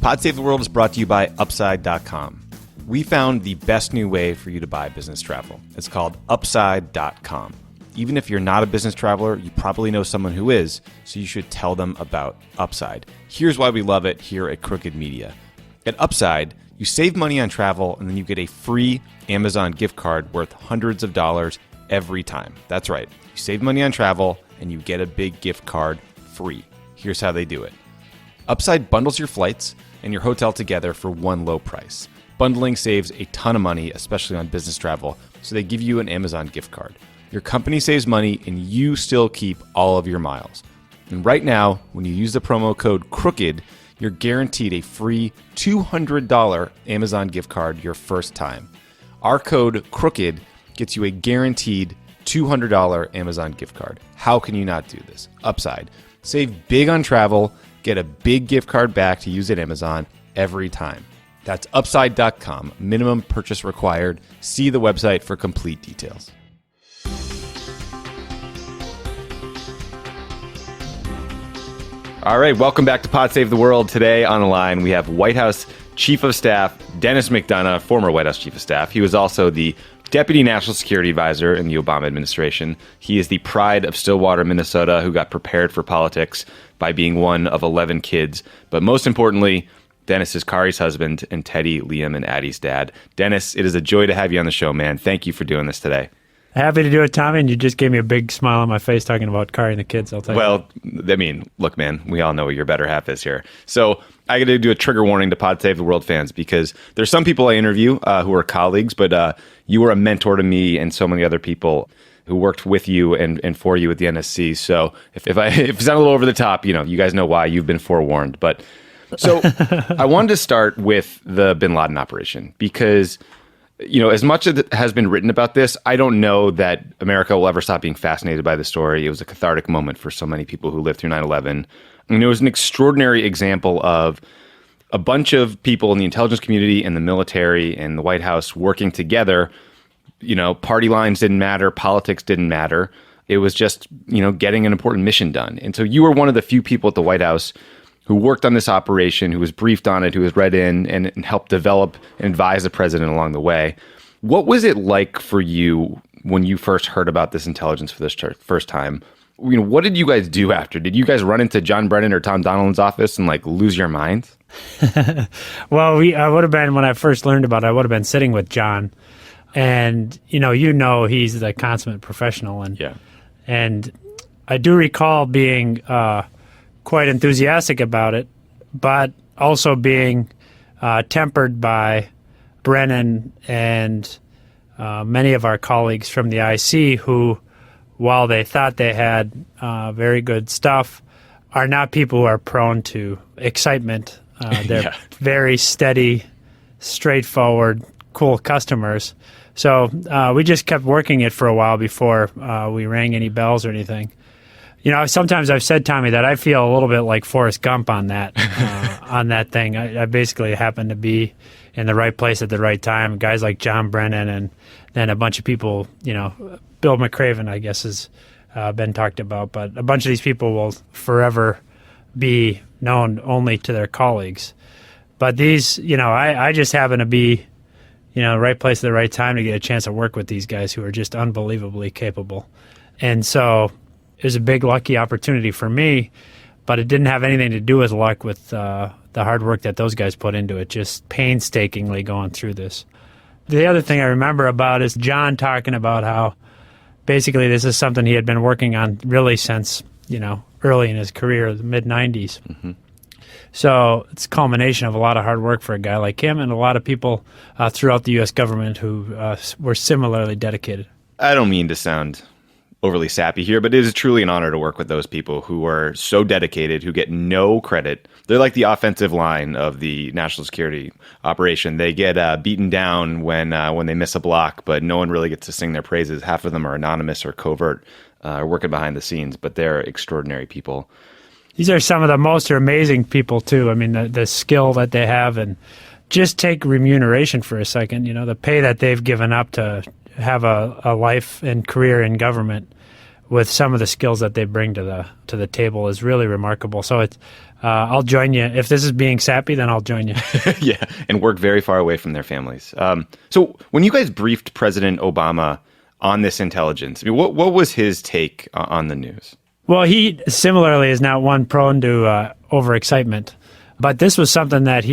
Pod Save the World is brought to you by Upside.com. We found the best new way for you to buy business travel. It's called Upside.com. Even if you're not a business traveler, you probably know someone who is, so you should tell them about Upside. Here's why we love it here at Crooked Media. At Upside, you save money on travel, and then you get a free Amazon gift card worth hundreds of dollars every time. That's right. You save money on travel, and you get a big gift card free. Here's how they do it. Upside bundles your flights and your hotel together for one low price. Bundling saves a ton of money, especially on business travel, so they give you an Amazon gift card. Your company saves money, and you still keep all of your miles. And right now, when you use the promo code CROOKED, you're guaranteed a free $200 Amazon gift card your first time. Our code CROOKED gets you a guaranteed $200 Amazon gift card. How can you not do this? Upside. Save big on travel. Get a big gift card back to use at Amazon every time. That's Upside.com. Minimum purchase required. See the website for complete details. All right, welcome back to Pod Save the World. Today on the line, we have White House Chief of Staff Denis McDonough, former White House Chief of Staff. He was also the Deputy National Security Advisor in the Obama administration. He is the pride of Stillwater, Minnesota, who got prepared for politics by being one of 11 kids. But most importantly, Dennis is Kari's husband and Teddy, Liam, and Addie's dad. Dennis, it is a joy to have you on the show, man. Thank you for doing this today. Happy to do it, Tommy, and you just gave me a big smile on my face talking about Kari and the kids, I'll tell you. Well, I mean, look, man, we all know what your better half is here. So I got to do a trigger warning to Pod Save the World fans, because there's some people I interview who are colleagues, but you were a mentor to me and so many other people who worked with you and for you at the NSC. So if it's not a little over the top, you guys know why. You've been forewarned. But so I wanted to start with the bin Laden operation, because as much as has been written about this, I don't know that America will ever stop being fascinated by the story. It was a cathartic moment for so many people who lived through 9/11. And it was an extraordinary example of a bunch of people in the intelligence community and the military and the White House working together. Party lines didn't matter. Politics didn't matter. It was just, getting an important mission done. And so you were one of the few people at the White House who worked on this operation, who was briefed on it, who was read in and helped develop and advise the president along the way. What was it like for you when you first heard about this intelligence for this first time? What did you guys do after? Did you guys run into John Brennan or Tom Donilon's office and lose your minds? Well, I would have been, when I first learned about it, I would have been sitting with John. And, he's the consummate professional. And I do recall being quite enthusiastic about it, but also being tempered by Brennan and many of our colleagues from the IC who, while they thought they had very good stuff, are not people who are prone to excitement. They're very steady, straightforward, cool customers. So we just kept working it for a while before we rang any bells or anything. Sometimes I've said, Tommy, that I feel a little bit like Forrest Gump on that on that thing. I basically happened to be in the right place at the right time. Guys like John Brennan and then a bunch of people, Bill McCraven, I guess, has been talked about. But a bunch of these people will forever be known only to their colleagues. But these, I just happen to be, right place at the right time to get a chance to work with these guys who are just unbelievably capable. And so it was a big lucky opportunity for me, but it didn't have anything to do with luck, with the hard work that those guys put into it, just painstakingly going through this. The other thing I remember about is John talking about how basically this is something he had been working on really since, early in his career, the mid-'90s. Mm-hmm. So it's a culmination of a lot of hard work for a guy like him and a lot of people throughout the U.S. government who were similarly dedicated. I don't mean to sound overly sappy here, but it is truly an honor to work with those people who are so dedicated, who get no credit. They're like the offensive line of the national security operation. They get beaten down when they miss a block, but no one really gets to sing their praises. Half of them are anonymous or covert, working behind the scenes, but they're extraordinary people. These are some of the most amazing people, too. I mean, the skill that they have, and just take remuneration for a second. The pay that they've given up to have a life and career in government with some of the skills that they bring to the table is really remarkable. So it's I'll join you. If this is being sappy, then I'll join you. Yeah, and work very far away from their families. So when you guys briefed President Obama on this intelligence, I mean, what was his take on the news? Well, he similarly is not one prone to overexcitement. But this was something that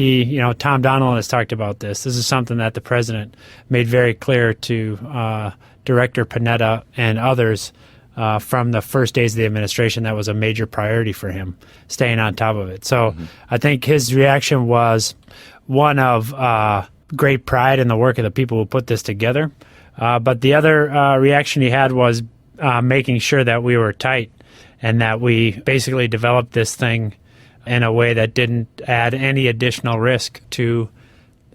Tom Donilon has talked about this. This is something that the president made very clear to Director Panetta and others from the first days of the administration. That was a major priority for him, staying on top of it. So I think his reaction was one of great pride in the work of the people who put this together. But the other reaction he had was making sure that we were tight and that we basically developed this thing in a way that didn't add any additional risk to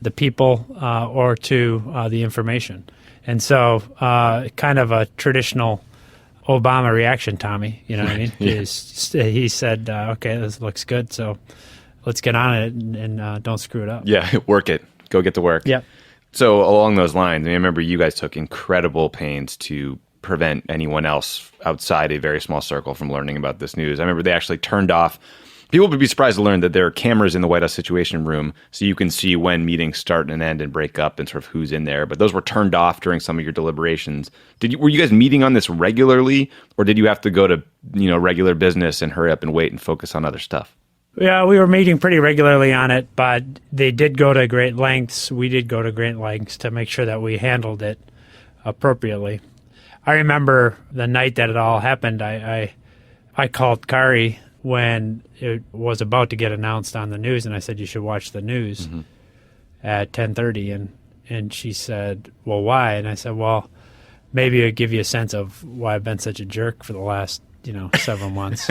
the people or to the information. And so kind of a traditional Obama reaction, Tommy, you know what I mean? Yeah. He said, okay, this looks good, so let's get on it and don't screw it up. Yeah, work it. Go get to work. Yep. So along those lines, I remember you guys took incredible pains to prevent anyone else outside a very small circle from learning about this news. I remember they actually turned off. People would be surprised to learn that there are cameras in the White House Situation Room, so you can see when meetings start and end and break up and sort of who's in there. But those were turned off during some of your deliberations. Were you guys meeting on this regularly, or did you have to go to regular business and hurry up and wait and focus on other stuff? Yeah, we were meeting pretty regularly on it, but they did go to great lengths. We did go to great lengths to make sure that we handled it appropriately. I remember the night that it all happened. I called Kari when it was about to get announced on the news, and I said, you should watch the news at 10:30. And she said, well, why? And I said, well, maybe it'd give you a sense of why I've been such a jerk for the last, several months.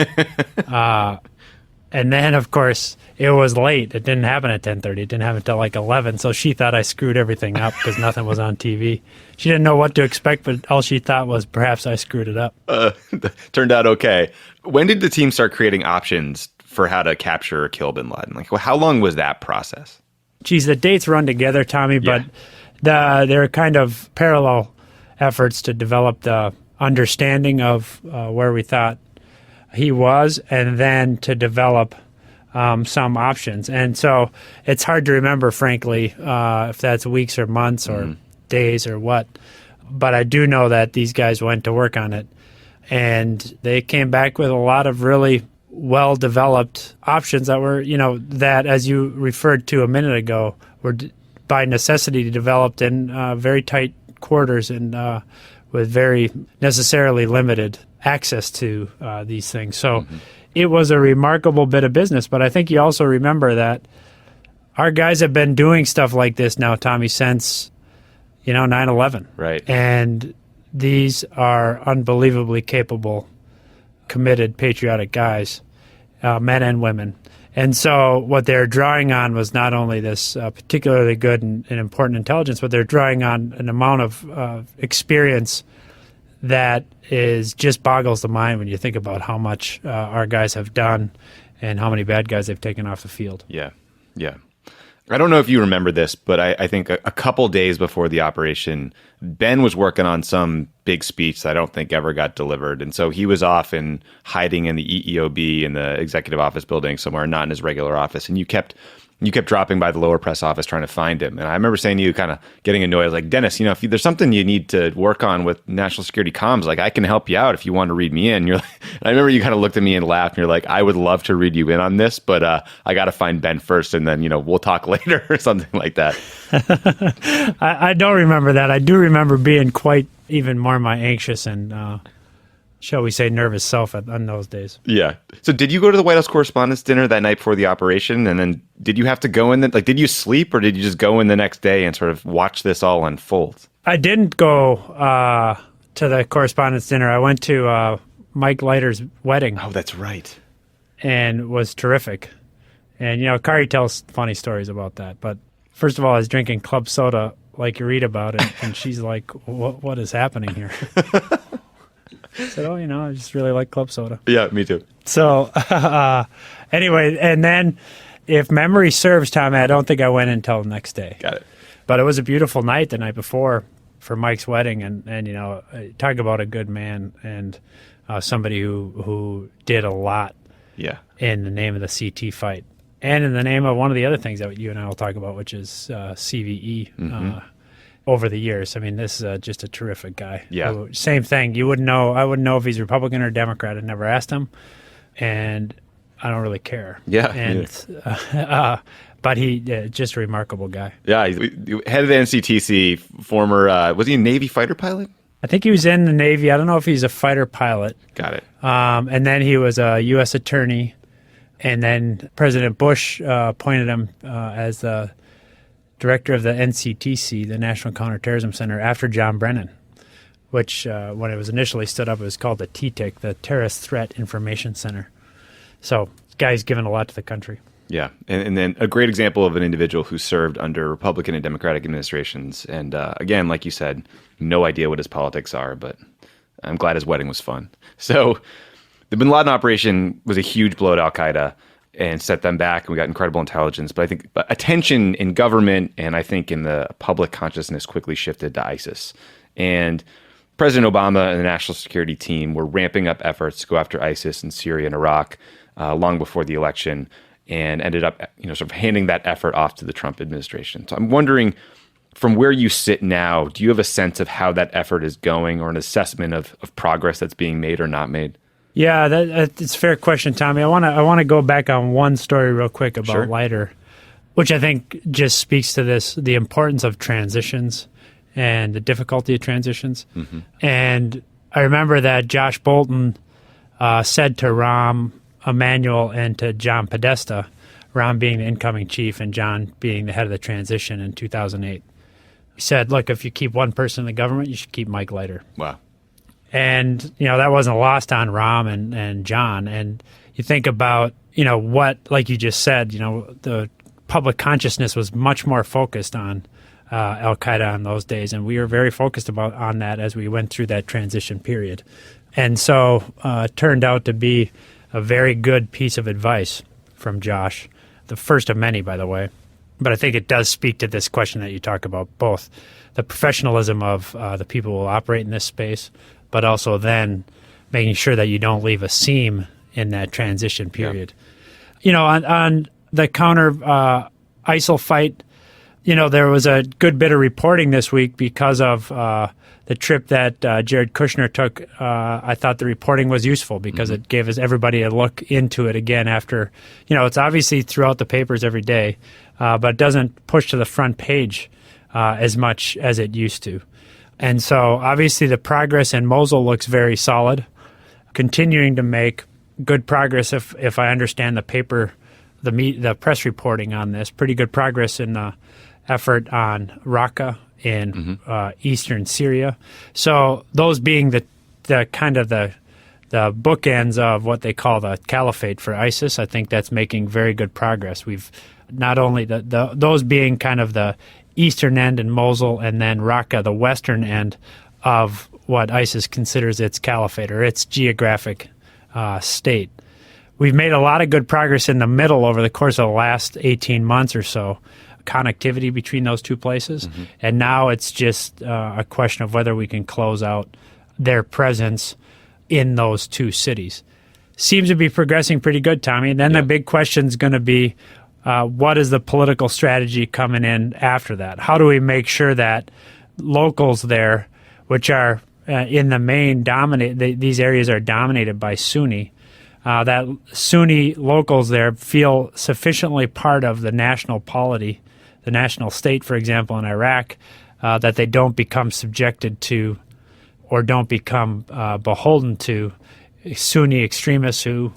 And then, of course, it was late. It didn't happen at 10:30. It didn't happen until like 11. So she thought I screwed everything up because nothing was on TV. She didn't know what to expect, but all she thought was perhaps I screwed it up. Turned out okay. When did the team start creating options for how to capture or kill bin Laden? Like, how long was that process? Geez, the dates run together, Tommy, but there are kind of parallel efforts to develop the understanding of where we thought he was, and then to develop some options. And so it's hard to remember, frankly, if that's weeks or months or days or what. But I do know that these guys went to work on it, and they came back with a lot of really well-developed options that were, that, as you referred to a minute ago, were by necessity developed in very tight quarters and with very necessarily limited access to these things. So it was a remarkable bit of business, but I think you also remember that our guys have been doing stuff like this now, Tommy, since, 9/11. Right. And these are unbelievably capable, committed, patriotic guys, men and women. And so what they're drawing on was not only this particularly good and important intelligence, but they're drawing on an amount of experience that is just boggles the mind when you think about how much our guys have done and how many bad guys they've taken off the field. Yeah. I don't know if you remember this, but I think a couple days before the operation, Ben was working on some big speech that I don't think ever got delivered. And so he was off and hiding in the EEOB in the executive office building somewhere, not in his regular office. And you kept dropping by the lower press office trying to find him. And I remember saying to you, kind of getting annoyed, I was like, Dennis, if there's something you need to work on with national security comms, like I can help you out if you want to read me in. You're like, I remember you kind of looked at me and laughed, and you're like, I would love to read you in on this, but I got to find Ben first, and then, we'll talk later or something like that. I don't remember that. I do remember being quite even more my anxious and shall we say, nervous self on those days. Yeah. So did you go to the White House Correspondents' Dinner that night before the operation? And then did you have to go in? Did you sleep, or did you just go in the next day and sort of watch this all unfold? I didn't go to the Correspondents' Dinner. I went to Mike Leiter's wedding. Oh, that's right. And it was terrific. And, Kari tells funny stories about that. But first of all, I was drinking club soda like you read about it. And she's like, what is happening here? I said, I just really like club soda. Yeah, me too. So anyway, and then if memory serves, Tommy, I don't think I went until the next day. Got it. But it was a beautiful night the night before for Mike's wedding. And talk about a good man and somebody who did a lot in the name of the CT fight. And in the name of one of the other things that you and I will talk about, which is CVE over the years. I mean, this is just a terrific guy. Yeah. Same thing. I wouldn't know if he's Republican or Democrat. I never asked him, and I don't really care. Yeah. And but he just a remarkable guy. Yeah. He's head of the NCTC, former, was he a Navy fighter pilot? I think he was in the Navy. I don't know if he's a fighter pilot. Got it. And then he was a U.S. attorney. And then President Bush appointed him as the director of the NCTC, the National Counterterrorism Center, after John Brennan, which when it was initially stood up, it was called the TTIC, the Terrorist Threat Information Center. So this guy's given a lot to the country. Yeah. And then a great example of an individual who served under Republican and Democratic administrations. And again, like you said, no idea what his politics are, but I'm glad his wedding was fun. So the bin Laden operation was a huge blow to al-Qaeda and set them back, and we got incredible intelligence. But I think attention in government and I think in the public consciousness quickly shifted to ISIS. And President Obama and the national security team were ramping up efforts to go after ISIS in Syria and Iraq long before the election, and ended up sort of handing that effort off to the Trump administration. So I'm wondering, from where you sit now, do you have a sense of how that effort is going, or an assessment of progress that's being made or not made? Yeah, it's a fair question, Tommy. I want to go back on one story real quick about Leiter, which I think just speaks to the importance of transitions and the difficulty of transitions. Mm-hmm. And I remember that Josh Bolton said to Rahm Emanuel and to John Podesta, Rahm being the incoming chief and John being the head of the transition in 2008, he said, look, if you keep one person in the government, you should keep Mike Leiter. Wow. And, that wasn't lost on Rahm and John. And you think about, what, like you just said, the public consciousness was much more focused on al-Qaeda in those days. And we were very focused on that as we went through that transition period. And so it turned out to be a very good piece of advice from Josh, the first of many, by the way. But I think it does speak to this question that you talk about, both the professionalism of the people who operate in this space, but also then making sure that you don't leave a seam in that transition period. Yeah. On the counter ISIL fight, there was a good bit of reporting this week because of the trip that Jared Kushner took. I thought the reporting was useful because it gave us everybody a look into it again after, it's obviously throughout the papers every day, but it doesn't push to the front page as much as it used to. And so obviously the progress in Mosul looks very solid, continuing to make good progress if I understand the paper, the press reporting on this, pretty good progress in the effort on Raqqa in eastern Syria. So those being the kind of the bookends of what they call the caliphate for ISIS, I think that's making very good progress. We've not only those being kind of the eastern end in Mosul, and then Raqqa, the western end of what ISIS considers its caliphate or its geographic state. We've made a lot of good progress in the middle over the course of the last 18 months or so, connectivity between those two places. And now it's just a question of whether we can close out their presence in those two cities. Seems to be progressing pretty good, Tommy. And then the big question is going to be, what is the political strategy coming in after that? How do we make sure that locals there, which are in the main these areas are dominated by Sunni, that Sunni locals there feel sufficiently part of the national polity, the national state, for example, in Iraq, that they don't become subjected to or don't become beholden to Sunni extremists who,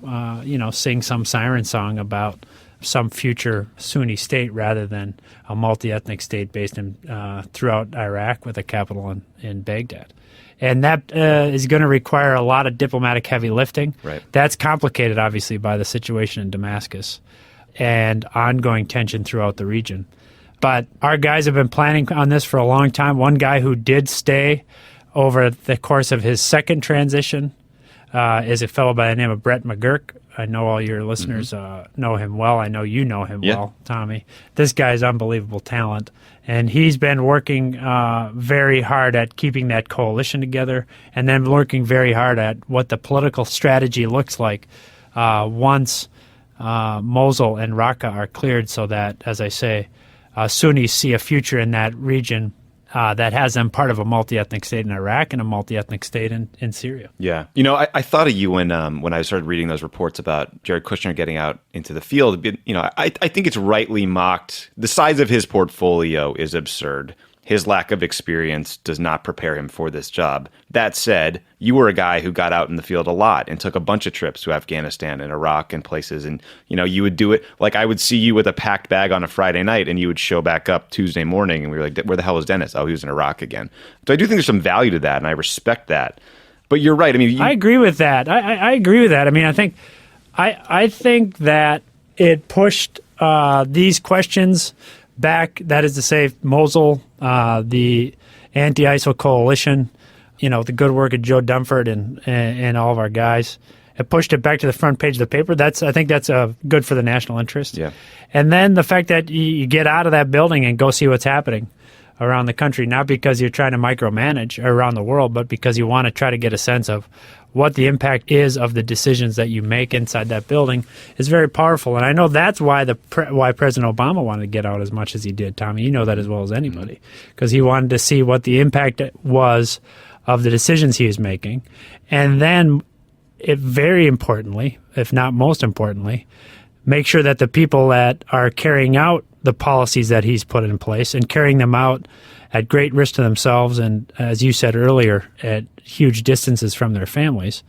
sing some siren song about some future Sunni state rather than a multi-ethnic state based in throughout Iraq with a capital in Baghdad. And that is going to require a lot of diplomatic heavy lifting. Right. That's complicated, obviously, by the situation in Damascus and ongoing tension throughout the region. But our guys have been planning on this for a long time. One guy who did stay over the course of his second transition is a fellow by the name of Brett McGurk. I know all your listeners know him well. I know you know him well, Tommy. This guy's unbelievable talent. And he's been working very hard at keeping that coalition together and then working very hard at what the political strategy looks like once Mosul and Raqqa are cleared, so that, as I say, Sunnis see a future in that region that has them part of a multi-ethnic state in Iraq and a multi-ethnic state in Syria. Yeah. You know, I thought of you when I started reading those reports about Jared Kushner getting out into the field. You know, I think it's rightly mocked. The size of his portfolio is absurd. His lack of experience does not prepare him for this job. That said, you were a guy who got out in the field a lot and took a bunch of trips to Afghanistan and Iraq and places. And, you know, you would do it like I would see you with a packed bag on a Friday night and you would show back up Tuesday morning. And we were like, where the hell is Dennis? Oh, he was in Iraq again. So I do think there's some value to that. And I respect that. But you're right. I mean, I agree with that. I agree with that. I mean, I think that it pushed these questions back, that is to say, Mosul, the anti-ISIL coalition, you know, the good work of Joe Dunford and all of our guys. It pushed it back to the front page of the paper. I think that's good for the national interest. Yeah. And then the fact that you get out of that building and go see what's happening around the country, not because you're trying to micromanage around the world, but because you want to try to get a sense of what the impact is of the decisions that you make inside that building, is very powerful. And I know that's why why President Obama wanted to get out as much as he did, Tommy. You know that as well as anybody, because he wanted to see what the impact was of the decisions he was making. And then, very importantly, if not most importantly, make sure that the people that are carrying out the policies that he's put in place and carrying them out at great risk to themselves and, as you said earlier, at huge distances from their families,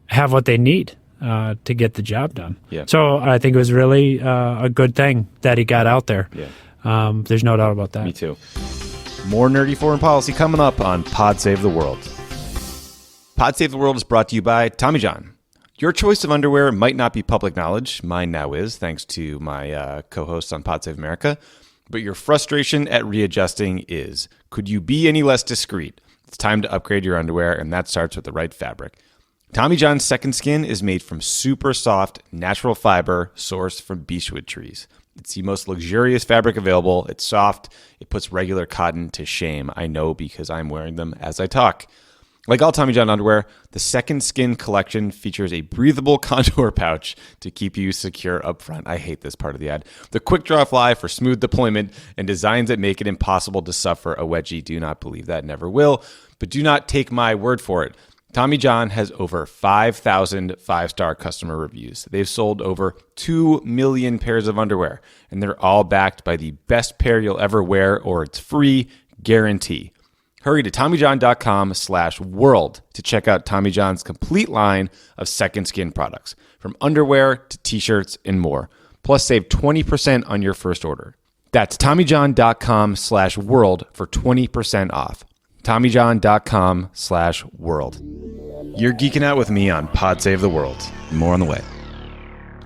have what they need to get the job done. Yeah. So I think it was really a good thing that he got out there. Yeah. There's no doubt about that. Me too. More nerdy foreign policy coming up on Pod Save the World. Pod Save the World is brought to you by Tommy John. Your choice of underwear might not be public knowledge. Mine now is, thanks to my co-hosts on Pod Save America. But your frustration at readjusting is. Could you be any less discreet? It's time to upgrade your underwear, and that starts with the right fabric. Tommy John's Second Skin is made from super soft, natural fiber sourced from beechwood trees. It's the most luxurious fabric available. It's soft. It puts regular cotton to shame. I know because I'm wearing them as I talk. Like all Tommy John underwear, the Second Skin collection features a breathable contour pouch to keep you secure up front. I hate this part of the ad. The quick draw fly for smooth deployment and designs that make it impossible to suffer a wedgie. Do not believe that, never will. But do not take my word for it. Tommy John has over 5,000 five-star customer reviews. They've sold over 2 million pairs of underwear, and they're all backed by the best pair you'll ever wear or it's free guarantee. Hurry to TommyJohn.com/world to check out Tommy John's complete line of Second Skin products, from underwear to t-shirts and more. Plus, save 20% on your first order. That's TommyJohn.com/world for 20% off. TommyJohn.com/world. You're geeking out with me on Pod Save the World. More on the way.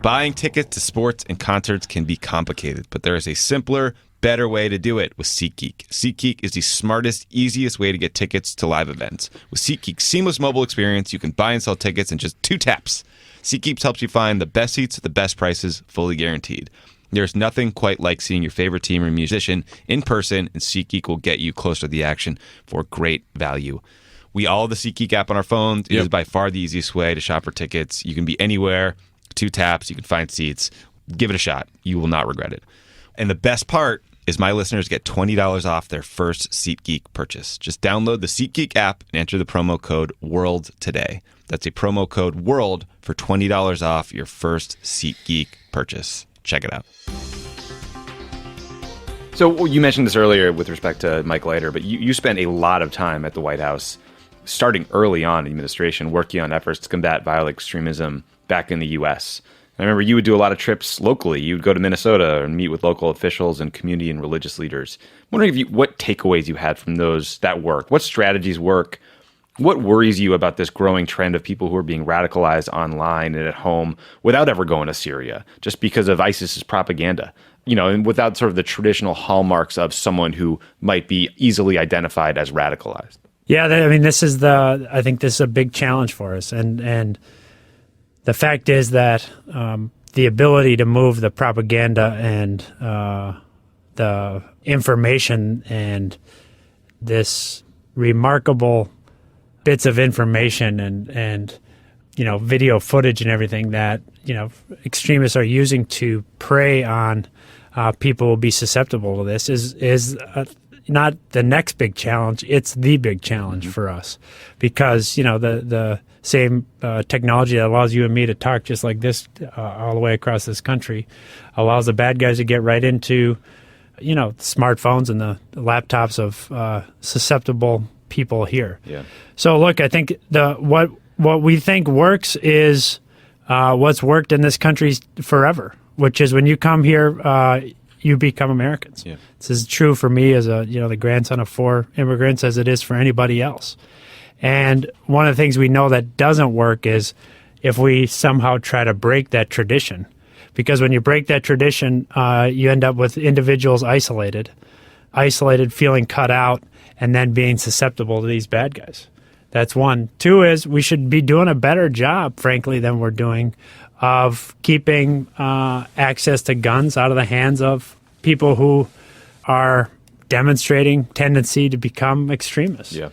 Buying tickets to sports and concerts can be complicated, but there is a simpler, better way to do it with SeatGeek. SeatGeek is the smartest, easiest way to get tickets to live events. With SeatGeek's seamless mobile experience, you can buy and sell tickets in just 2 taps. SeatGeek helps you find the best seats at the best prices, fully guaranteed. There's nothing quite like seeing your favorite team or musician in person, and SeatGeek will get you closer to the action for great value. We all have the SeatGeek app on our phones. It is by far the easiest way to shop for tickets. You can be anywhere, 2 taps, you can find seats. Give it a shot. You will not regret it. And the best part is my listeners get $20 off their first SeatGeek purchase. Just download the SeatGeek app and enter the promo code WORLD today. That's a promo code WORLD for $20 off your first SeatGeek purchase. Check it out. So you mentioned this earlier with respect to Mike Leiter, but you spent a lot of time at the White House, starting early on in the administration, working on efforts to combat violent extremism back in the U.S. I remember you would do a lot of trips locally. You would go to Minnesota and meet with local officials and community and religious leaders. I'm wondering what takeaways you had from that work. What strategies work? What worries you about this growing trend of people who are being radicalized online and at home without ever going to Syria, just because of ISIS's propaganda? You know, and without sort of the traditional hallmarks of someone who might be easily identified as radicalized. Yeah, I mean, I think this is a big challenge for us, and the fact is that the ability to move the propaganda and the information and this remarkable bits of information and video footage and everything that, extremists are using to prey on people who will be susceptible to this is not the next big challenge. It's the big challenge for us because, the same technology that allows you and me to talk just like this all the way across this country allows the bad guys to get right into, smartphones and the laptops of susceptible people here. Yeah. So look, I think what we think works is what's worked in this country forever, which is when you come here, you become Americans. Yeah. This is true for me as the grandson of 4 immigrants as it is for anybody else. And one of the things we know that doesn't work is if we somehow try to break that tradition. Because when you break that tradition, you end up with individuals isolated, feeling cut out, and then being susceptible to these bad guys. That's one. Two is we should be doing a better job, frankly, than we're doing of keeping access to guns out of the hands of people who are demonstrating tendency to become extremists. Yeah.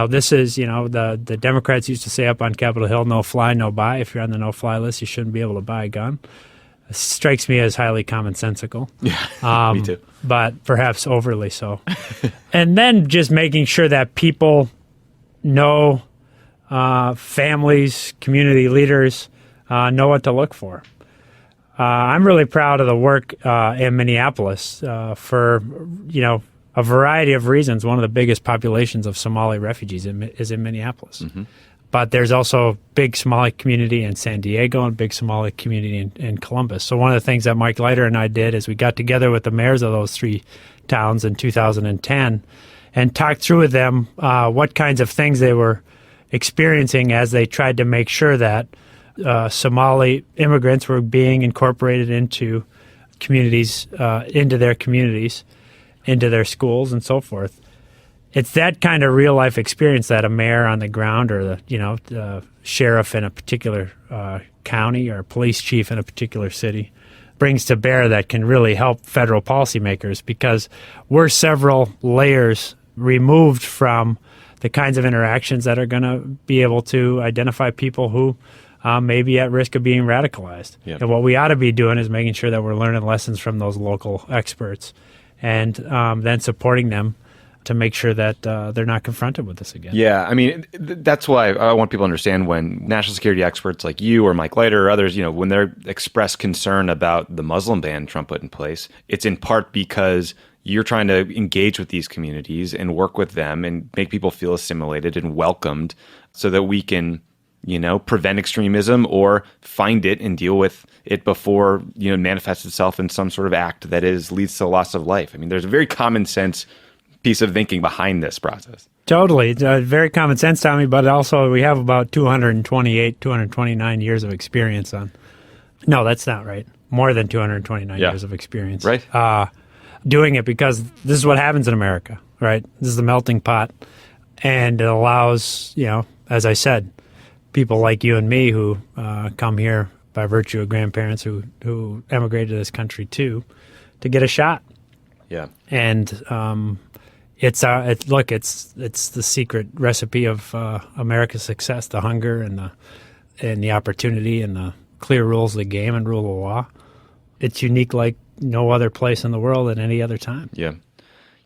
This is, the Democrats used to say up on Capitol Hill, no fly, no buy. If you're on the no-fly list, you shouldn't be able to buy a gun. It strikes me as highly commonsensical. Yeah, me too. But perhaps overly so. And then just making sure that people know, families, community leaders, know what to look for. I'm really proud of the work in Minneapolis for, a variety of reasons. One of the biggest populations of Somali refugees is in Minneapolis. Mm-hmm. But there's also a big Somali community in San Diego and a big Somali community in Columbus. So one of the things that Mike Leiter and I did is we got together with the mayors of those 3 towns in 2010 and talked through with them what kinds of things they were experiencing as they tried to make sure that Somali immigrants were being incorporated into communities, into their communities, into their schools, and so forth. It's that kind of real life experience that a mayor on the ground or the sheriff in a particular county or police chief in a particular city brings to bear that can really help federal policymakers because we're several layers removed from the kinds of interactions that are going to be able to identify people who may be at risk of being radicalized. Yep. And what we ought to be doing is making sure that we're learning lessons from those local experts and then supporting them to make sure that they're not confronted with this again. Yeah, I mean, that's why I want people to understand when national security experts like you or Mike Leiter or others, when they're express concern about the Muslim ban Trump put in place, it's in part because you're trying to engage with these communities and work with them and make people feel assimilated and welcomed so that we can, prevent extremism or find it and deal with it before, it manifests itself in some sort of act that leads to loss of life. I mean, there's a very common sense piece of thinking behind this process. Totally. It's very common sense, Tommy, but also we have about 229 years of experience on. No, that's not right. More than 229 years of experience. Right. Doing it because this is what happens in America, right? This is the melting pot. And it allows, as I said, people like you and me who come here by virtue of grandparents who emigrated to this country too, to get a shot. Yeah. And it's the secret recipe of America's success: the hunger and the opportunity and the clear rules of the game and rule of law. It's unique like no other place in the world at any other time. Yeah.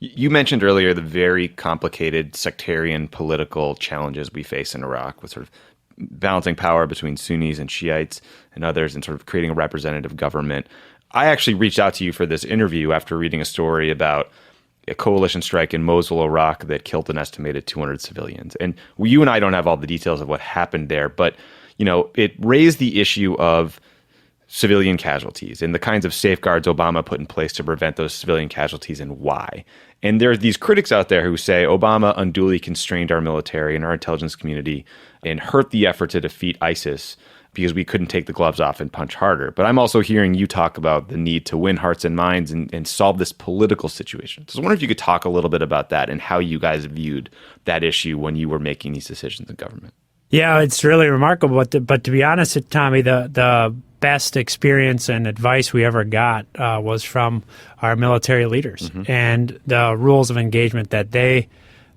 You mentioned earlier the very complicated sectarian political challenges we face in Iraq with sort of balancing power between Sunnis and Shiites and others and sort of creating a representative government. I actually reached out to you for this interview after reading a story about a coalition strike in Mosul, Iraq that killed an estimated 200 civilians. And you and I don't have all the details of what happened there, but it raised the issue of civilian casualties and the kinds of safeguards Obama put in place to prevent those civilian casualties and why. And there are these critics out there who say Obama unduly constrained our military and our intelligence community and hurt the effort to defeat ISIS because we couldn't take the gloves off and punch harder. But I'm also hearing you talk about the need to win hearts and minds and solve this political situation. So I wonder if you could talk a little bit about that and how you guys viewed that issue when you were making these decisions in government. Yeah, it's really remarkable. But to be honest, Tommy, the best experience and advice we ever got was from our military leaders and the rules of engagement that they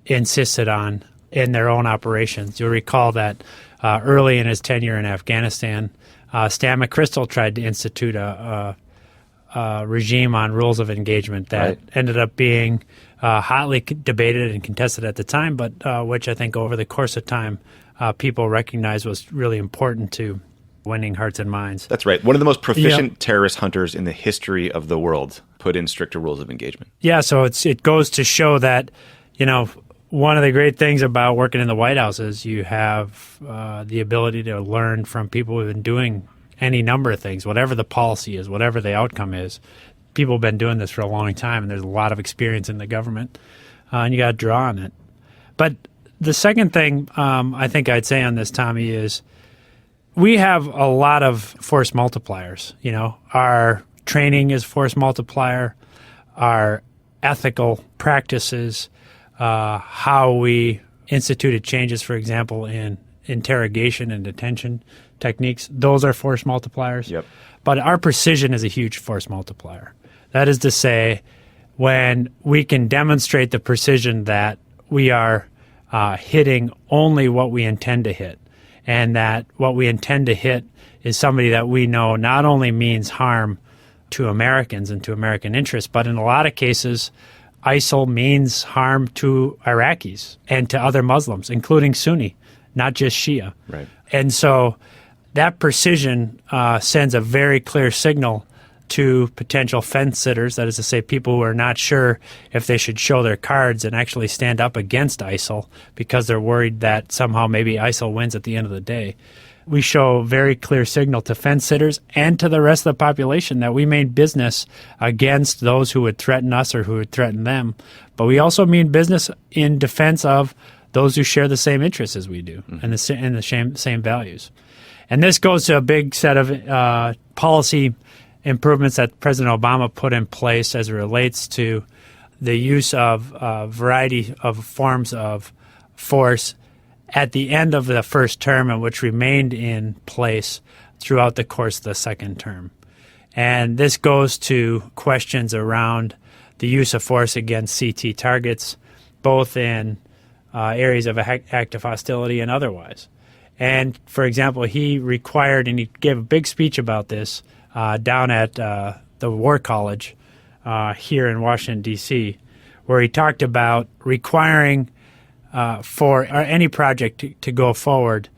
insisted on in their own operations. You'll recall that early in his tenure in Afghanistan. Stan McChrystal tried to institute a regime on rules of engagement that ended up being hotly debated and contested at the time, but which I think over the course of time people recognized was really important to winning hearts and minds. That's right. One of the most proficient terrorist hunters in the history of the world put in stricter rules of engagement. Yeah, so it goes to show that, one of the great things about working in the White House is you have the ability to learn from people who've been doing any number of things, whatever the policy is, whatever the outcome is. People have been doing this for a long time, and there's a lot of experience in the government, and you got to draw on it. But the second thing I think I'd say on this, Tommy, is we have a lot of force multipliers. Our training is force multiplier, our ethical practices, how we instituted changes, for example, in interrogation and detention techniques, those are force multipliers. Yep. But our precision is a huge force multiplier. That is to say, when we can demonstrate the precision that we are hitting only what we intend to hit, and that what we intend to hit is somebody that we know not only means harm to Americans and to American interests, but in a lot of cases, ISIL means harm to Iraqis and to other Muslims, including Sunni, not just Shia. Right. And so that precision sends a very clear signal to potential fence sitters, that is to say, people who are not sure if they should show their cards and actually stand up against ISIL because they're worried that somehow maybe ISIL wins at the end of the day. We show a very clear signal to fence sitters and to the rest of the population that we mean business against those who would threaten us or who would threaten them. But we also mean business in defense of those who share the same interests as we do and the same values. And this goes to a big set of policy improvements that President Obama put in place as it relates to the use of a variety of forms of force at the end of the first term, and which remained in place throughout the course of the second term. And this goes to questions around the use of force against CT targets, both in areas of active hostility and otherwise. And, for example, he required, and he gave a big speech about this down at the War College here in Washington, D.C., where he talked about requiring for any project to go forward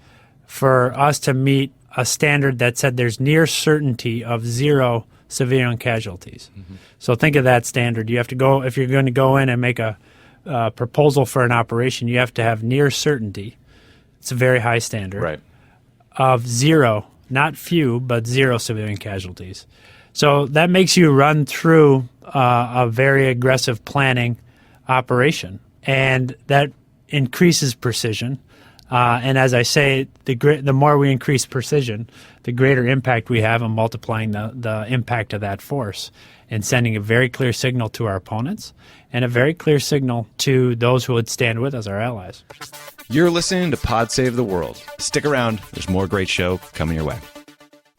for us to meet a standard that said there's near certainty of zero civilian casualties. Mm-hmm. So think of that standard. You have to go, if you're going to go in and make a proposal for an operation, you have to have near certainty. It's a very high standard. Right. Of zero, not few, but zero civilian casualties. So that makes you run through a very aggressive planning operation, and that increases precision. And as I say, the more we increase precision, the greater impact we have on multiplying the impact of that force and sending a very clear signal to our opponents and a very clear signal to those who would stand with us, our allies. You're listening to Pod Save the World. Stick around. There's more great show coming your way.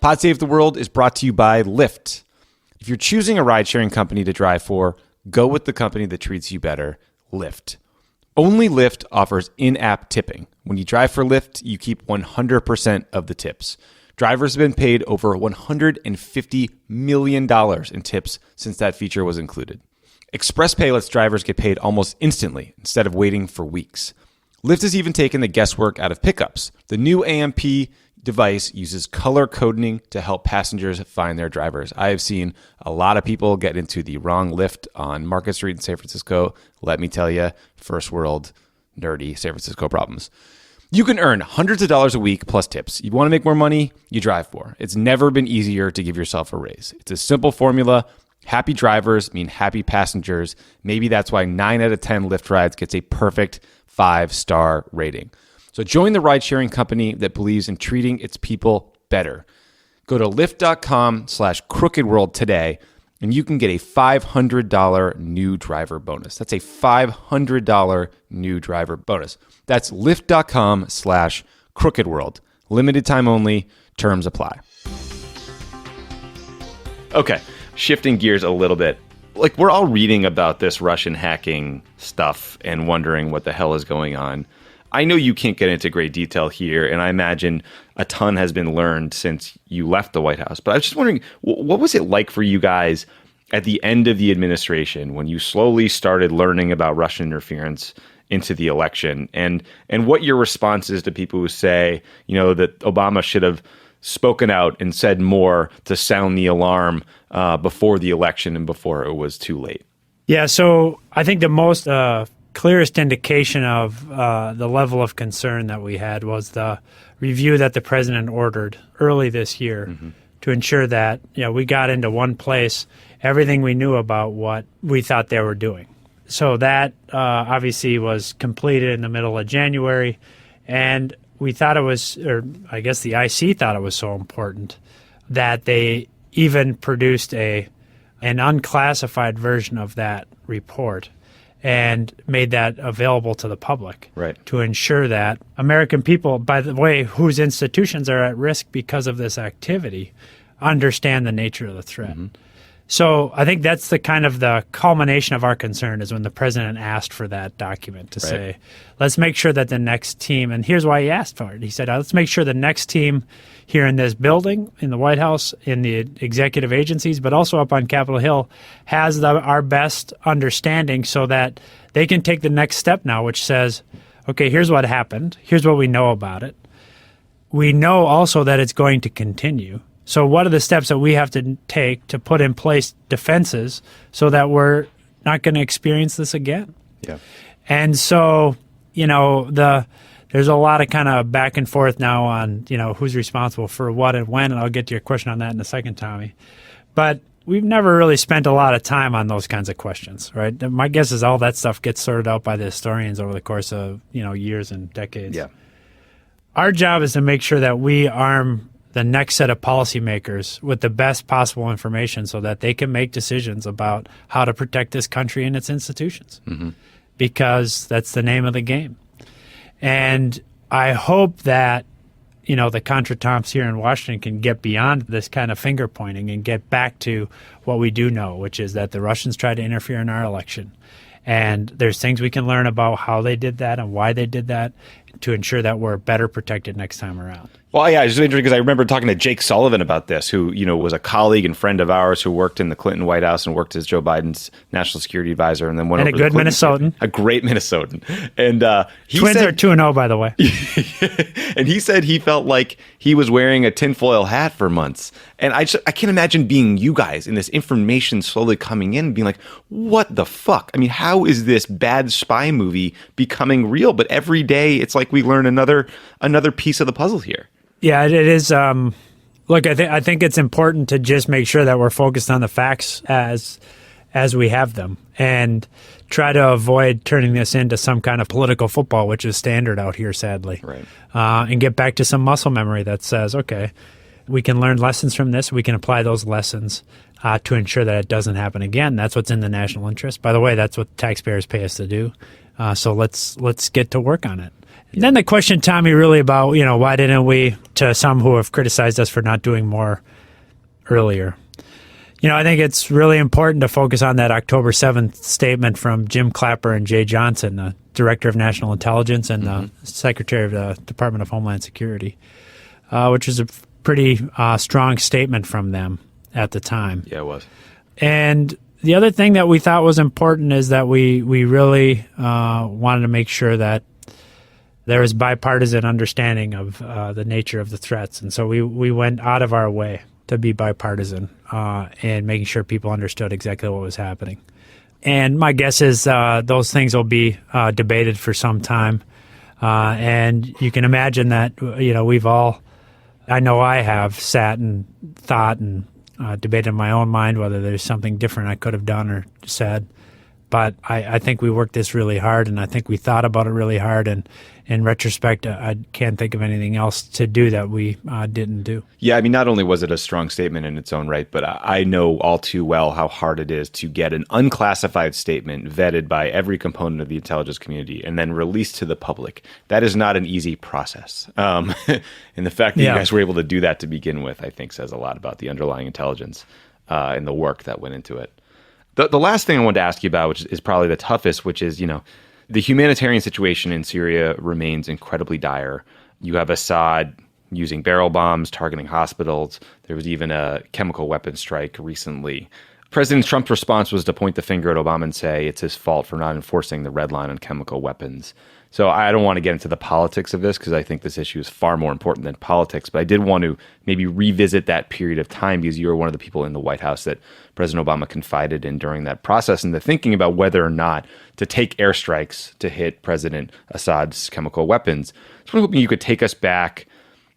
Pod Save the World is brought to you by Lyft. If you're choosing a ride-sharing company to drive for, go with the company that treats you better, Lyft. Only Lyft offers in-app tipping. When you drive for Lyft, you keep 100% of the tips. Drivers have been paid over $150 million in tips since that feature was included. ExpressPay lets drivers get paid almost instantly instead of waiting for weeks. Lyft has even taken the guesswork out of pickups. The new AMP device uses color coding to help passengers find their drivers. I have seen a lot of people get into the wrong Lyft on Market Street in San Francisco. Let me tell you, first world, nerdy San Francisco problems. You can earn hundreds of dollars a week plus tips. You want to make more money? You drive more. It's never been easier to give yourself a raise. It's a simple formula. Happy drivers mean happy passengers. Maybe that's why 9 out of 10 Lyft rides gets a perfect 5-star rating. So join the ride-sharing company that believes in treating its people better. Go to lyft.com/crookedworld today, and you can get a $500 new driver bonus. That's a $500 new driver bonus. That's lyft.com/crookedworld. Limited time only. Terms apply. Okay, shifting gears a little bit. Like, we're all reading about this Russian hacking stuff and wondering what the hell is going on. I know you can't get into great detail here, and I imagine a ton has been learned since you left the White House. But I was just wondering, what was it like for you guys at the end of the administration when you slowly started learning about Russian interference into the election, and what your response is to people who say, that Obama should have spoken out and said more to sound the alarm before the election and before it was too late? Yeah, so I think the most clearest indication of the level of concern that we had was the review that the president ordered early this year to ensure that we got into one place everything we knew about what we thought they were doing. So that obviously was completed in the middle of January, and we thought it was, or I guess the IC thought it was so important that they even produced an unclassified version of that report and made that available to the public, right, to ensure that American people, by the way, whose institutions are at risk because of this activity, understand the nature of the threat. So I think that's the kind of the culmination of our concern is when the president asked for that document to say, let's make sure that the next team, and here's why he asked for it. He said, let's make sure the next team here in this building, in the White House, in the executive agencies, but also up on Capitol Hill, has our best understanding so that they can take the next step now, which says, okay, here's what happened. Here's what we know about it. We know also that it's going to continue. So what are the steps that we have to take to put in place defenses so that we're not going to experience this again? Yeah. And so, there's a lot of kind of back and forth now on, who's responsible for what and when, and I'll get to your question on that in a second, Tommy. But we've never really spent a lot of time on those kinds of questions, right? My guess is all that stuff gets sorted out by the historians over the course of, years and decades. Yeah. Our job is to make sure that we arm the next set of policymakers with the best possible information so that they can make decisions about how to protect this country and its institutions, because that's the name of the game. And I hope that, the contretemps here in Washington can get beyond this kind of finger pointing and get back to what we do know, which is that the Russians tried to interfere in our election. And there's things we can learn about how they did that and why they did that to ensure that we're better protected next time around. Well, yeah, it's just interesting because I remember talking to Jake Sullivan about this, who, was a colleague and friend of ours who worked in the Clinton White House and worked as Joe Biden's national security advisor, and then went over to the Clinton Minnesotan. A great Minnesotan. And he Twins said, are 2-0, by the way. And he said he felt like he was wearing a tinfoil hat for months. And I can't imagine being you guys and this information slowly coming in and being like, what the fuck? I mean, how is this bad spy movie becoming real? But every day it's like we learn another piece of the puzzle here. Yeah, it is. Look, I think it's important to just make sure that we're focused on the facts as we have them, and try to avoid turning this into some kind of political football, which is standard out here, sadly. Right. And get back to some muscle memory that says, okay, we can learn lessons from this. We can apply those lessons to ensure that it doesn't happen again. That's what's in the national interest. By the way, that's what taxpayers pay us to do. So let's get to work on it. And then the question, Tommy, really about, why didn't we, to some who have criticized us for not doing more earlier. I think it's really important to focus on that October 7th statement from Jim Clapper and Jay Johnson, the Director of National Intelligence and the Secretary of the Department of Homeland Security, which is a pretty strong statement from them at the time. Yeah, it was. And the other thing that we thought was important is that we really wanted to make sure that there was bipartisan understanding of the nature of the threats. And so we went out of our way to be bipartisan and making sure people understood exactly what was happening. And my guess is those things will be debated for some time. And you can imagine that, we've all, I know I have sat and thought and debated in my own mind whether there's something different I could have done or said. But I think we worked this really hard, and I think we thought about it really hard. And in retrospect, I can't think of anything else to do that we didn't do. Yeah, I mean, not only was it a strong statement in its own right, but I know all too well how hard it is to get an unclassified statement vetted by every component of the intelligence community and then released to the public. That is not an easy process. And the fact that you guys were able to do that to begin with, I think, says a lot about the underlying intelligence and the work that went into it. The last thing I wanted to ask you about, which is probably the toughest, which is, The humanitarian situation in Syria remains incredibly dire. You have Assad using barrel bombs, targeting hospitals. There was even a chemical weapons strike recently. President Trump's response was to point the finger at Obama and say it's his fault for not enforcing the red line on chemical weapons. So I don't want to get into the politics of this because I think this issue is far more important than politics, but I did want to maybe revisit that period of time because you were one of the people in the White House that President Obama confided in during that process, and the thinking about whether or not to take airstrikes to hit President Assad's chemical weapons. So I'm hoping you could take us back,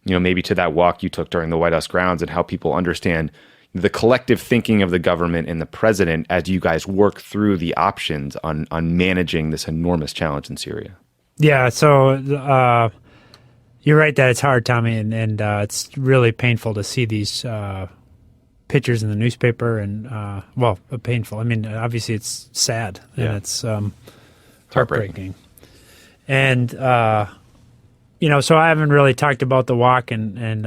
maybe to that walk you took during the White House grounds and how people understand the collective thinking of the government and the president as you guys work through the options on managing this enormous challenge in Syria. Yeah, so you're right that it's hard, Tommy, and it's really painful to see these pictures in the newspaper and, painful. I mean, obviously it's sad and it's heartbreaking. And, so I haven't really talked about the walk and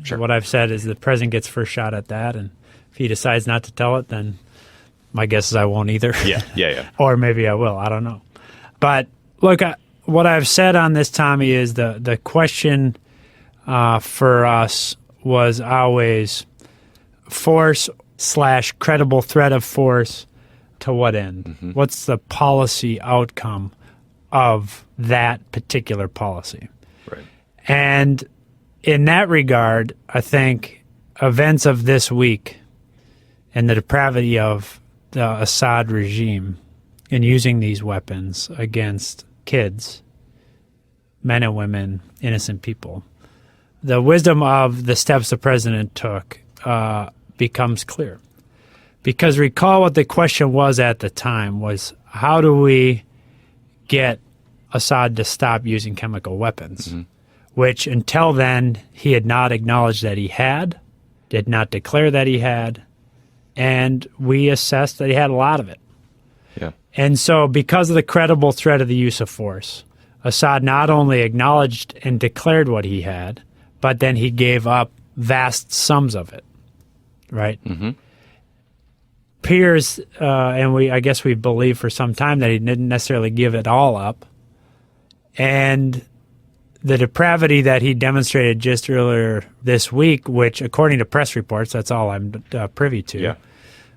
Sure. What I've said is the president gets first shot at that. And if he decides not to tell it, then my guess is I won't either. Yeah. Or maybe I will. I don't know. But look, what I've said on this, Tommy, is the question for us was always force/credible threat of force to what end? Mm-hmm. What's the policy outcome of that particular policy? Right. And in that regard, I think events of this week and the depravity of the Assad regime in using these weapons against kids, men and women, innocent people, the wisdom of the steps the president took becomes clear. Because recall what the question was at the time was, how do we get Assad to stop using chemical weapons? Mm-hmm. Which until then, he had not acknowledged that he had, did not declare that he had, and we assessed that he had a lot of it. Yeah. And so because of the credible threat of the use of force, Assad not only acknowledged and declared what he had, but then he gave up vast sums of it, right? Mm-hmm. Appears, and I guess we believe for some time that he didn't necessarily give it all up. And the depravity that he demonstrated just earlier this week, which according to press reports, that's all I'm privy to,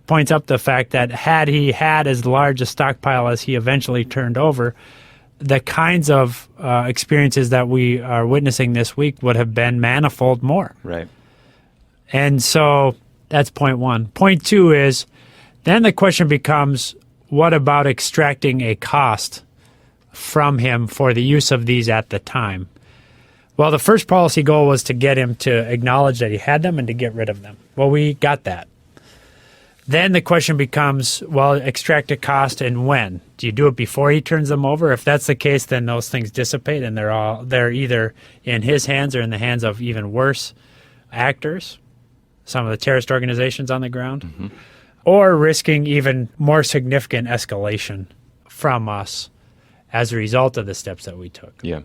points up the fact that had he had as large a stockpile as he eventually turned over, the kinds of experiences that we are witnessing this week would have been manifold more. Right. And so that's point one. Point two is then the question becomes, what about extracting a cost from him for the use of these at the time? Well, the first policy goal was to get him to acknowledge that he had them and to get rid of them. Well, we got that. Then the question becomes, well, extract a cost and when? Do you do it before he turns them over? If that's the case, then those things dissipate and they're either in his hands or in the hands of even worse actors, some of the terrorist organizations on the ground, mm-hmm. or risking even more significant escalation from us as a result of the steps that we took. Yeah.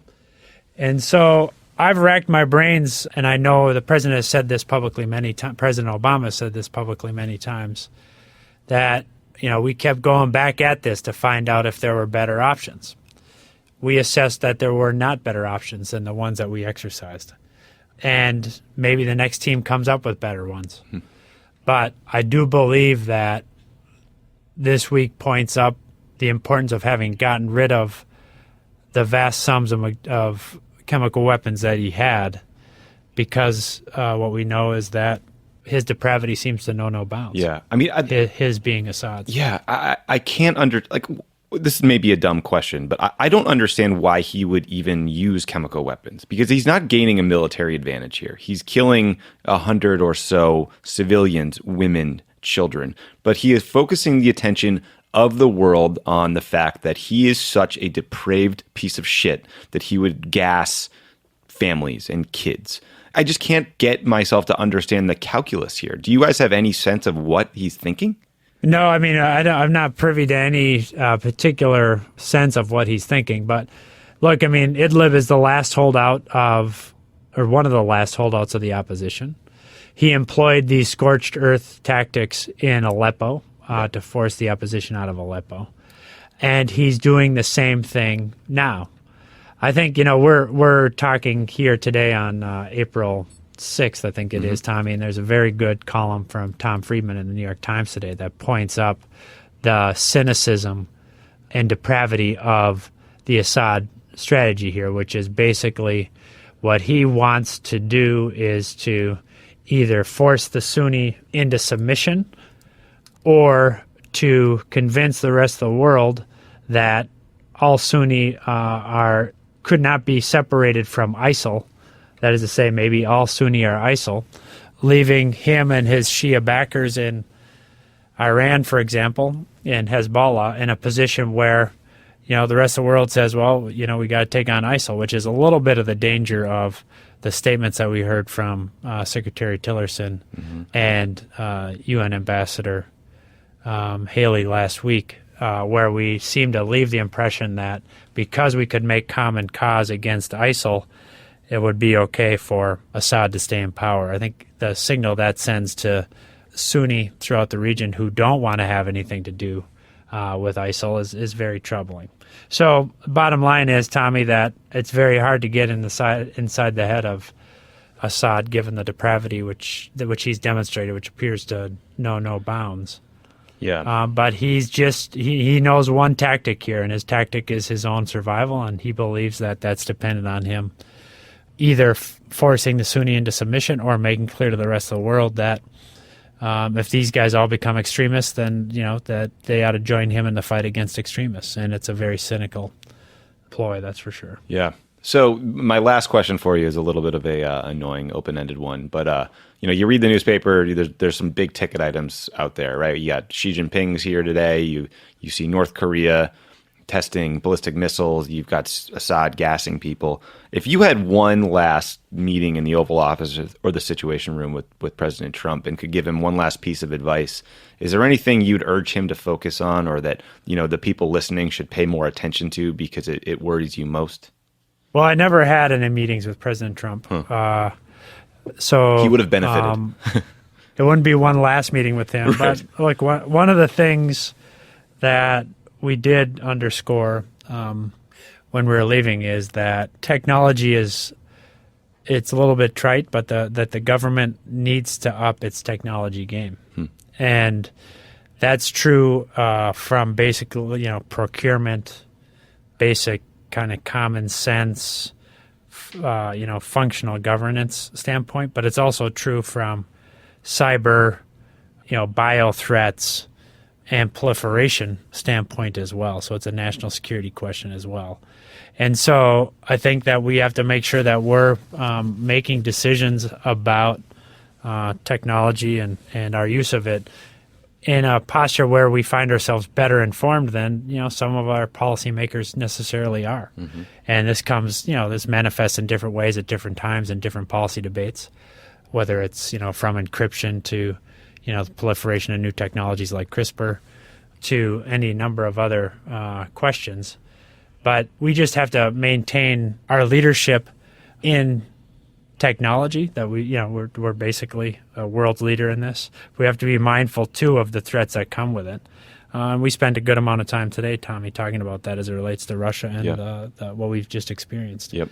And so I've racked my brains, and I know the president has said this publicly many times, President Obama said this publicly many times, that, we kept going back at this to find out if there were better options. We assessed that there were not better options than the ones that we exercised. And maybe the next team comes up with better ones. But I do believe that this week points up the importance of having gotten rid of the vast sums of chemical weapons that he had, because what we know is that his depravity seems to know no bounds. Yeah. I mean, his being Assad's. Yeah. I can't this may be a dumb question, but I don't understand why he would even use chemical weapons, because he's not gaining a military advantage here. He's killing 100 or so civilians, women, children, but he is focusing the attention of the world on the fact that he is such a depraved piece of shit that he would gas families and kids. I just can't get myself to understand the calculus here. Do you guys have any sense of what he's thinking? No, I mean, I'm not privy to any particular sense of what he's thinking. But look, I mean, Idlib is the last holdout or one of the last holdouts of the opposition. He employed these scorched earth tactics in Aleppo to force the opposition out of Aleppo. And he's doing the same thing now. I think, we're talking here today on April 6th, I think it is, Tommy, and there's a very good column from Tom Friedman in the New York Times today that points up the cynicism and depravity of the Assad strategy here, which is basically what he wants to do is to either force the Sunni into submission or to convince the rest of the world that all Sunni could not be separated from ISIL. That is to say, maybe all Sunni are ISIL, leaving him and his Shia backers in Iran, for example, and Hezbollah in a position where, the rest of the world says, well, we got to take on ISIL, which is a little bit of the danger of the statements that we heard from Secretary Tillerson and UN Ambassador Haley last week, where we seem to leave the impression that because we could make common cause against ISIL, it would be okay for Assad to stay in power. I think the signal that sends to Sunni throughout the region who don't want to have anything to do with ISIL is very troubling. So bottom line is, Tommy, that it's very hard to get inside the head of Assad given the depravity which he's demonstrated, which appears to know no bounds. Yeah. But he knows one tactic here, and his tactic is his own survival, and he believes that that's dependent on him either forcing the Sunni into submission or making clear to the rest of the world that if these guys all become extremists, then that they ought to join him in the fight against extremists. And it's a very cynical ploy, that's for sure. Yeah. So my last question for you is a little bit of a annoying, open-ended one. But you read the newspaper. There's some big ticket items out there, right? You got Xi Jinping's here today. You see North Korea testing ballistic missiles. You've got Assad gassing people. If you had one last meeting in the Oval Office or the Situation Room with President Trump and could give him one last piece of advice, is there anything you'd urge him to focus on, or that the people listening should pay more attention to because it worries you most? Well, I never had any meetings with President Trump, so he would have benefited. It wouldn't be one last meeting with him, right. But like one of the things that we did underscore when we were leaving is that technology it's a little bit trite, but that the government needs to up its technology game. And that's true from basically, procurement, basic kind of common sense, functional governance standpoint, but it's also true from cyber, bio threats, and proliferation standpoint as well. So it's a national security question as well. And so I think that we have to make sure that we're making decisions about technology and our use of it in a posture where we find ourselves better informed than some of our policymakers necessarily are. And this this manifests in different ways at different times in different policy debates, whether it's from encryption to the proliferation of new technologies like CRISPR to any number of other questions. But we just have to maintain our leadership in technology, that we're basically a world leader in this. We have to be mindful, too, of the threats that come with it. We spent a good amount of time today, Tommy, talking about that as it relates to Russia and what we've just experienced. Yep.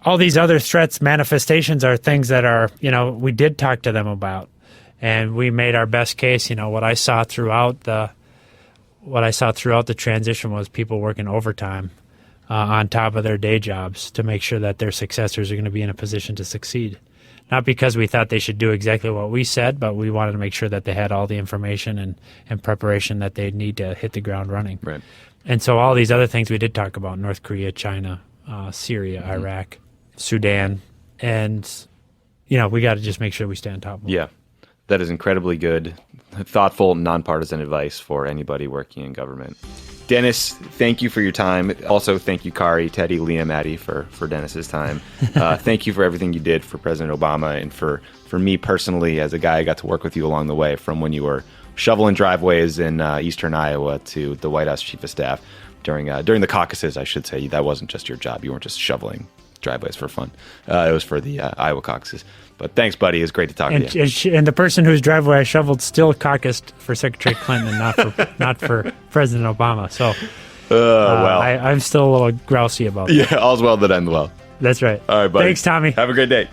All these other threats, manifestations are things that are, we did talk to them about. And we made our best case. What I saw throughout the transition was people working overtime on top of their day jobs to make sure that their successors are going to be in a position to succeed. Not because we thought they should do exactly what we said, but we wanted to make sure that they had all the information and preparation that they need to hit the ground running. Right. And so all these other things we did talk about: North Korea, China, Syria, Iraq, Sudan, and we got to just make sure we stay on top of them. Yeah. That is incredibly good, thoughtful, nonpartisan advice for anybody working in government. Dennis, thank you for your time. Also, thank you, Kari, Teddy, Liam, Maddie, for Dennis's time. Thank you for everything you did for President Obama and for me personally as a guy. I got to work with you along the way, from when you were shoveling driveways in eastern Iowa to the White House Chief of Staff during the caucuses, I should say. That wasn't just your job. You weren't just shoveling driveways for fun. It was for the Iowa caucuses. But thanks, buddy. It was great to talk to you. And the person whose driveway I shoveled still caucused for Secretary Clinton and not for President Obama. So well, I'm still a little grousey about that. Yeah, all's well that ends well. That's right. All right, buddy. Thanks, Tommy. Have a great day.